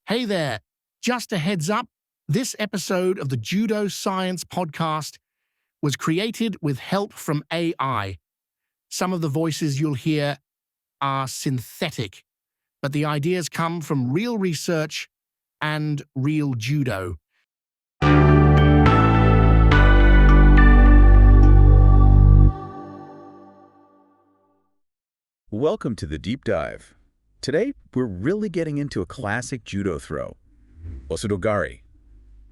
Hey there, just a heads up, this episode of the Judo Science Podcast was created with help from AI. Some of the voices you'll hear are synthetic, but the ideas come from real research and real judo. Welcome to the Deep Dive. Today, we're really getting into a classic judo throw, Osoto Gari,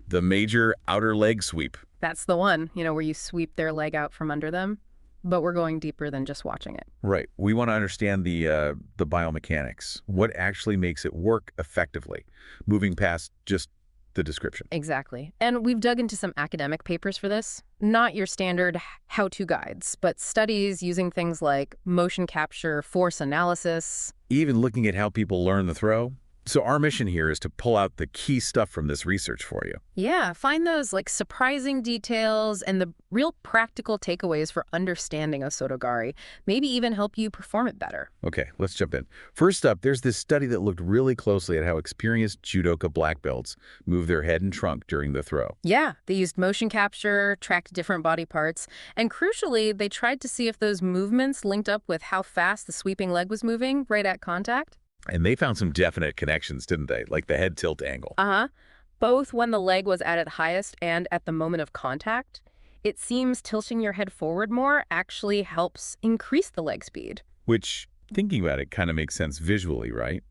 the major outer leg sweep. That's the one, where you sweep their leg out from under them. But we're going deeper than just watching it. Right. We want to understand the biomechanics, what actually makes it work effectively, moving past just the description. Exactly. And we've dug into some academic papers for this. Not your standard how-to guides, but studies using things like motion capture, force analysis. Even looking at how people learn the throw. So our mission here is to pull out the key stuff from this research for you. Yeah, find those surprising details and the real practical takeaways for understanding Osoto Gari. Maybe even help you perform it better. Okay, let's jump in. First up, there's this study that looked really closely at how experienced judoka black belts move their head and trunk during the throw. Yeah, they used motion capture, tracked different body parts, and crucially, they tried to see if those movements linked up with how fast the sweeping leg was moving right at contact. And they found some definite connections, didn't they? Like the head tilt angle. Both when the leg was at its highest and at the moment of contact. It seems tilting your head forward more actually helps increase the leg speed. Which, thinking about it, kind of makes sense visually, right?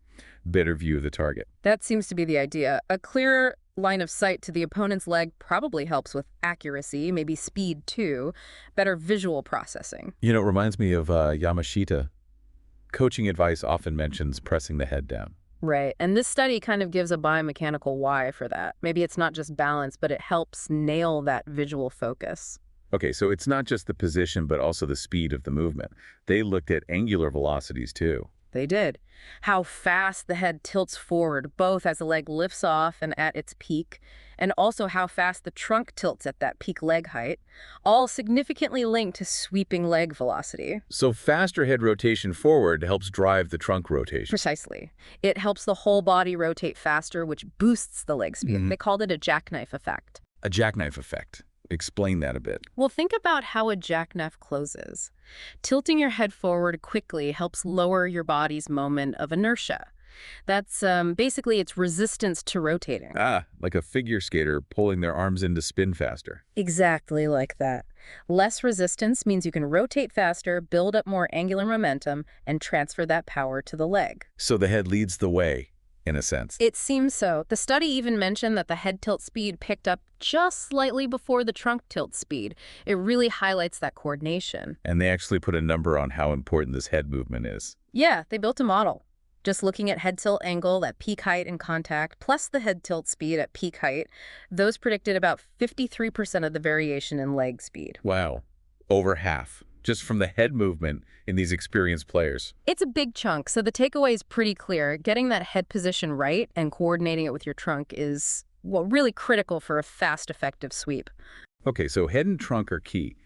Better view of the target. That seems to be the idea. A clearer line of sight to the opponent's leg probably helps with accuracy, maybe speed too, better visual processing. It reminds me of Yamashita. Coaching advice often mentions pressing the head down. Right. And this study kind of gives a biomechanical why for that. Maybe it's not just balance, but it helps nail that visual focus. Okay, so it's not just the position, but also the speed of the movement. They looked at angular velocities too. They did. How fast the head tilts forward, both as the leg lifts off and at its peak, and also how fast the trunk tilts at that peak leg height, all significantly linked to sweeping leg velocity. So faster head rotation forward helps drive the trunk rotation. Precisely. It helps the whole body rotate faster, which boosts the leg speed. They called it a jackknife effect. A jackknife effect. Explain that a bit. Well, think about how a jackknife closes. Tilting your head forward quickly helps lower your body's moment of inertia. That's basically its resistance to rotating. Like a figure skater pulling their arms in to spin faster. Exactly like that. Less resistance means you can rotate faster, build up more angular momentum, and transfer that power to the leg. So the head leads the way, in a sense. It seems so. The study even mentioned that the head tilt speed picked up just slightly before the trunk tilt speed. It really highlights that coordination. And they actually put a number on how important this head movement is. Yeah, they built a model. Just looking at head tilt angle at peak height and contact, plus the head tilt speed at peak height, those predicted about 53% of the variation in leg speed. Wow. Over half. Just from the head movement in these experienced players. It's a big chunk, so the takeaway is pretty clear. Getting that head position right and coordinating it with your trunk is, really critical for a fast, effective sweep. Okay, so head and trunk are key.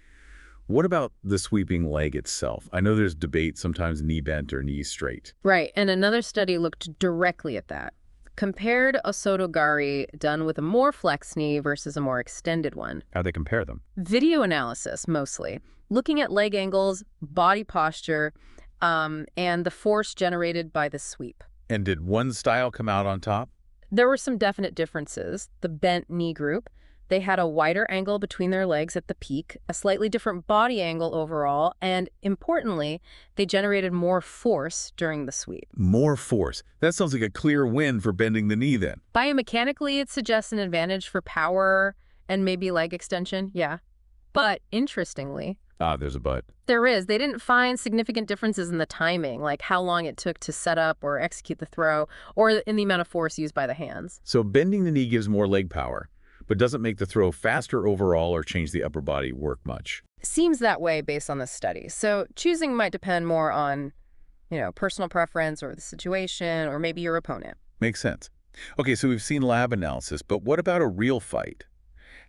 What about the sweeping leg itself? I know there's debate, sometimes knee bent or knee straight. Right, and another study looked directly at that. Compared Osoto Gari done with a more flexed knee versus a more extended one. How'd they compare them? Video analysis, mostly. Looking at leg angles, body posture, and the force generated by the sweep. And did one style come out on top? There were some definite differences. The bent knee group, they had a wider angle between their legs at the peak, a slightly different body angle overall, and importantly, they generated more force during the sweep. More force. That sounds like a clear win for bending the knee then. Biomechanically, it suggests an advantage for power and maybe leg extension, yeah. But interestingly, there's a but. there is. They didn't find significant differences in the timing, like how long it took to set up or execute the throw, or in the amount of force used by the hands. So bending the knee gives more leg power, but doesn't make the throw faster overall or change the upper body work much. Seems that way based on this study. So choosing might depend more on, personal preference or the situation or maybe your opponent. Makes sense. Okay, so we've seen lab analysis, but what about a real fight?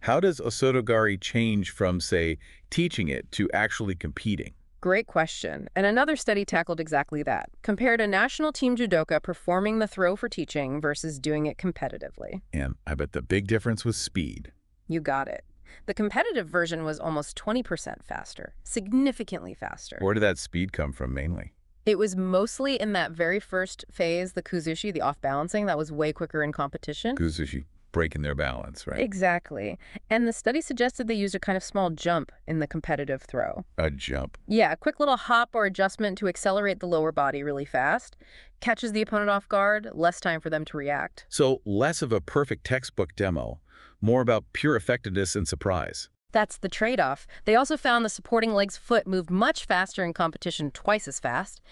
How does Osoto Gari change from, say, teaching it to actually competing? Great question. And another study tackled exactly that. Compared a national team judoka performing the throw for teaching versus doing it competitively. And I bet the big difference was speed. You got it. The competitive version was almost 20% faster, significantly faster. Where did that speed come from mainly? It was mostly in that very first phase, the kuzushi, the off-balancing, that was way quicker in competition. Kuzushi, breaking their balance, right? Exactly. And the study suggested they used a kind of small jump in the competitive throw. A jump. Yeah, a quick little hop or adjustment to accelerate the lower body really fast. Catches the opponent off guard, less time for them to react. So less of a perfect textbook demo, more about pure effectiveness and surprise. That's the trade-off. They also found the supporting leg's foot moved much faster in competition, twice as fast,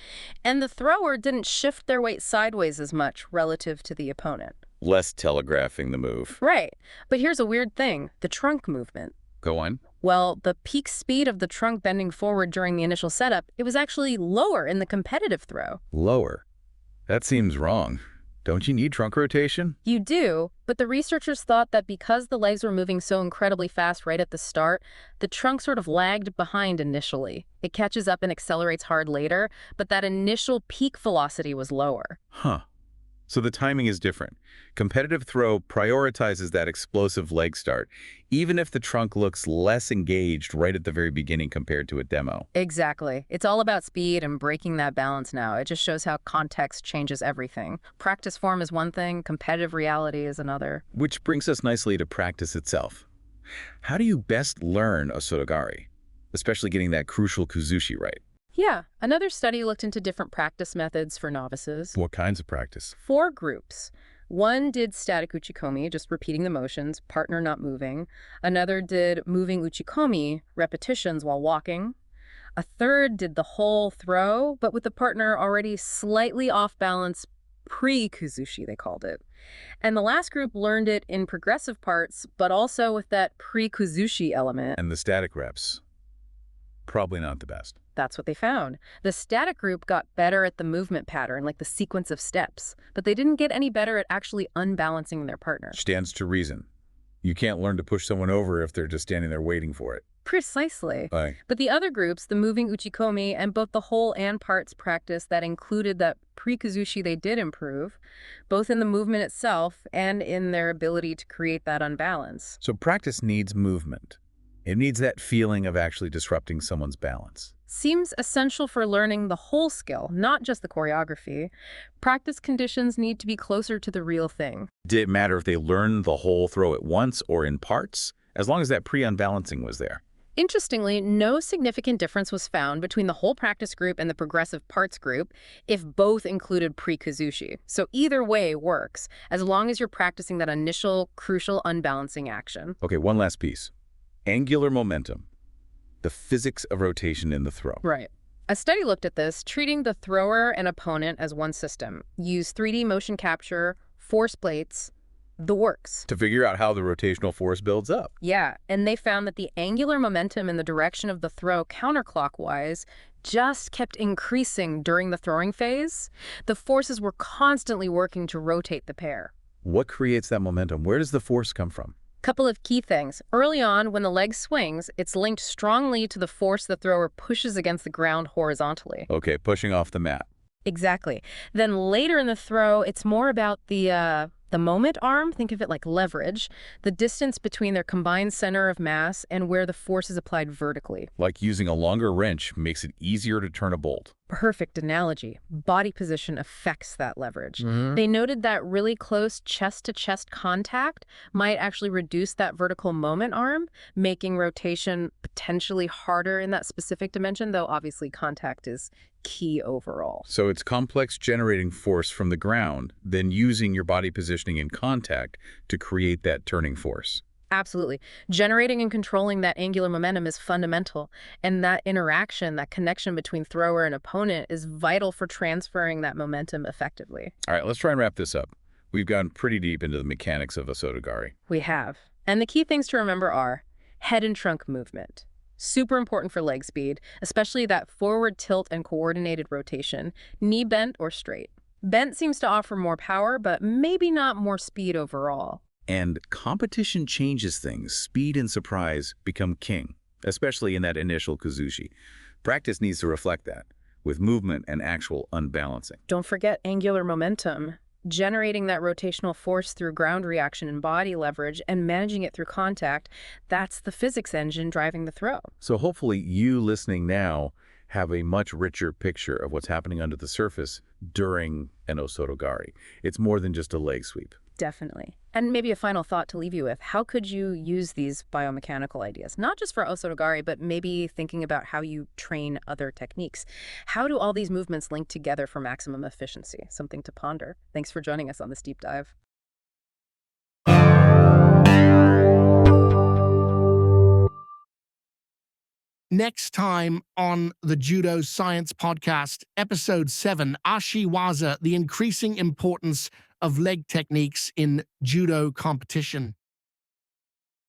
and the thrower didn't shift their weight sideways as much relative to the opponent. Less telegraphing the move. Right. But here's a weird thing, the trunk movement. Go on. Well, the peak speed of the trunk bending forward during the initial setup, it was actually lower in the competitive throw. Lower. That seems wrong. Don't you need trunk rotation? You do, but the researchers thought that because the legs were moving so incredibly fast right at the start, the trunk sort of lagged behind initially. It catches up and accelerates hard later, but that initial peak velocity was lower. Huh. So the timing is different. Competitive throw prioritizes that explosive leg start, even if the trunk looks less engaged right at the very beginning compared to a demo. Exactly. It's all about speed and breaking that balance now. It just shows how context changes everything. Practice form is one thing, competitive reality is another. Which brings us nicely to practice itself. How do you best learn Osoto-Gari, especially getting that crucial kuzushi right? Yeah, another study looked into different practice methods for novices. What kinds of practice? 4 groups. One did static uchikomi, just repeating the motions, partner not moving. Another did moving uchikomi, repetitions while walking. A third did the whole throw, but with the partner already slightly off balance, pre-kuzushi, they called it. And the last group learned it in progressive parts, but also with that pre-kuzushi element. And the static reps? Probably not the best. That's what they found. The static group got better at the movement pattern, like the sequence of steps, but they didn't get any better at actually unbalancing their partner. Stands to reason. You can't learn to push someone over if they're just standing there waiting for it. Precisely. Aye. But the other groups, the moving uchikomi and both the whole and parts practice that included that pre-kuzushi, they did improve, both in the movement itself and in their ability to create that unbalance. So practice needs movement. It needs that feeling of actually disrupting someone's balance. Seems essential for learning the whole skill, not just the choreography. Practice conditions need to be closer to the real thing. Did it matter if they learned the whole throw at once or in parts, as long as that pre-unbalancing was there? Interestingly, no significant difference was found between the whole practice group and the progressive parts group if both included pre-kuzushi. So either way works, as long as you're practicing that initial, crucial unbalancing action. Okay, one last piece. Angular momentum. The physics of rotation in the throw. Right. A study looked at this, treating the thrower and opponent as one system. Use 3D motion capture, force plates, the works. To figure out how the rotational force builds up. Yeah, and they found that the angular momentum in the direction of the throw counterclockwise just kept increasing during the throwing phase. The forces were constantly working to rotate the pair. What creates that momentum? Where does the force come from? Couple of key things. Early on, when the leg swings, it's linked strongly to the force the thrower pushes against the ground horizontally. Okay, pushing off the mat. Exactly. Then later in the throw, it's more about the moment arm. Think of it like leverage, the distance between their combined center of mass and where the force is applied vertically. Like using a longer wrench makes it easier to turn a bolt. Perfect analogy. Body position affects that leverage. They noted that really close chest-to-chest contact might actually reduce that vertical moment arm, making rotation potentially harder in that specific dimension, though obviously contact is key overall. So it's complex generating force from the ground, then using your body positioning in contact to create that turning force. Absolutely. Generating and controlling that angular momentum is fundamental, and that interaction, that connection between thrower and opponent is vital for transferring that momentum effectively. All right, let's try and wrap this up. We've gone pretty deep into the mechanics of Osoto Gari. We have. And the key things to remember are head and trunk movement. Super important for leg speed, especially that forward tilt and coordinated rotation, knee bent or straight. Bent seems to offer more power, but maybe not more speed overall. And competition changes things. Speed and surprise become king, especially in that initial kuzushi. Practice needs to reflect that, with movement and actual unbalancing. Don't forget angular momentum. Generating that rotational force through ground reaction and body leverage and managing it through contact, that's the physics engine driving the throw. So hopefully you listening now have a much richer picture of what's happening under the surface during an Osoto-Gari. It's more than just a leg sweep. Definitely. And maybe a final thought to leave you with. How could you use these biomechanical ideas? Not just for Osoto-Gari, but maybe thinking about how you train other techniques. How do all these movements link together for maximum efficiency? Something to ponder. Thanks for joining us on this deep dive. Next time on the Judo Science Podcast, Episode 7, Ashiwaza, the increasing importance of leg techniques in judo competition.